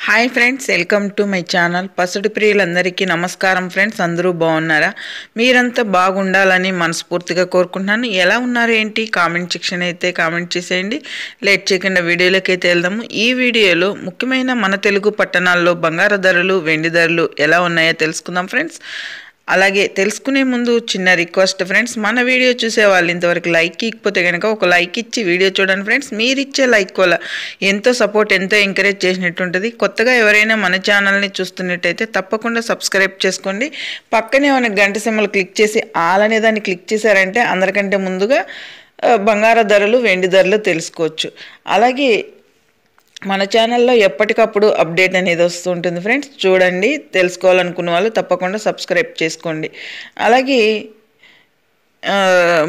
Hi friends, welcome to my channel. పసుడు ప్రియులందరికీ నమస్కారం ఫ్రెండ్స్. అందరూ బాగున్నారా? మీరంతా బాగుండాలని మనస్ఫూర్తిగా కోరుకుంటున్నాను. ఎలా ఉన్నారు ఏంటి కామెంట్ సెక్షన్ అయితే కామెంట్ చేసేయండి. లేట్ చేయకుండా వీడియోలోకి అయితే వెళ్దాము. ఈ వీడియోలో ముఖ్యమైన మన తెలుగు పట్టణాల్లో బంగారు ధరలు, వెండి ధరలు ఎలా ఉన్నాయో తెలుసుకుందాం ఫ్రెండ్స్. అలాగే తెలుసుకునే ముందు చిన్న రిక్వెస్ట్ ఫ్రెండ్స్, మన వీడియో చూసే వాళ్ళు ఇంతవరకు లైక్ ఇకపోతే కనుక ఒక లైక్ ఇచ్చి వీడియో చూడండి ఫ్రెండ్స్. మీరు ఇచ్చే లైక్ వల్ల ఎంతో సపోర్ట్, ఎంతో ఎంకరేజ్ చేసినట్టు ఉంటుంది. కొత్తగా ఎవరైనా మన ఛానల్ని చూస్తున్నట్టయితే తప్పకుండా సబ్స్క్రైబ్ చేసుకోండి. పక్కనే ఉన్న గంట సింబల్ క్లిక్ చేసి ఆల్ అనే దాన్ని క్లిక్ చేశారంటే అందరికంటే ముందుగా బంగారు ధరలు, వెండి ధరలు తెలుసుకోవచ్చు. అలాగే మన ఛానల్లో ఎప్పటికప్పుడు అప్డేట్ అనేది వస్తుంటుంది ఫ్రెండ్స్. చూడండి, తెలుసుకోవాలనుకున్న వాళ్ళు తప్పకుండా సబ్స్క్రైబ్ చేసుకోండి. అలాగే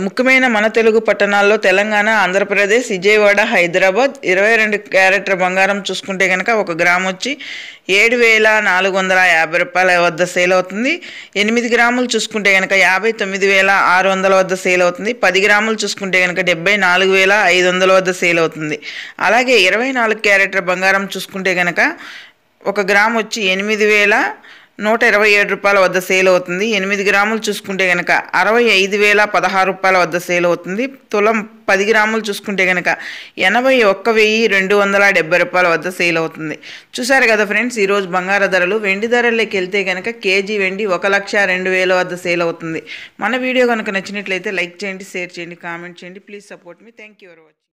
ముఖ్యమైన మన తెలుగు పట్టణాల్లో తెలంగాణ, ఆంధ్రప్రదేశ్, విజయవాడ, హైదరాబాద్ 22 క్యారెట్ల బంగారం చూసుకుంటే కనుక 1 గ్రామ్ వచ్చి 7,450 రూపాయల వద్ద సేల్ అవుతుంది. 8 గ్రాములు చూసుకుంటే కనుక 59,600 వద్ద సేల్ అవుతుంది. 10 గ్రాములు చూసుకుంటే కనుక 74,500 వద్ద సేల్ అవుతుంది. అలాగే 24 క్యారెట్ల బంగారం చూసుకుంటే కనుక 1 గ్రామ్ వచ్చి 8,127 రూపాయల వద్ద సేల్ అవుతుంది. 8 గ్రాములు చూసుకుంటే కనుక 65,016 రూపాయల వద్ద సేల్ అవుతుంది. తులం 10 గ్రాములు చూసుకుంటే కనుక 81,270 రూపాయల వద్ద సేల్ అవుతుంది. చూసారు కదా ఫ్రెండ్స్, ఈరోజు బంగారు ధరలు. వెండి ధరల్లోకి వెళ్తే కనుక కేజీ వెండి 1,02,000 వద్ద సేల్ అవుతుంది. మన వీడియో కనుక నచ్చినట్లయితే లైక్ చేయండి, షేర్ చేయండి, కామెంట్ చేయండి. Please support me. Thank you for watching.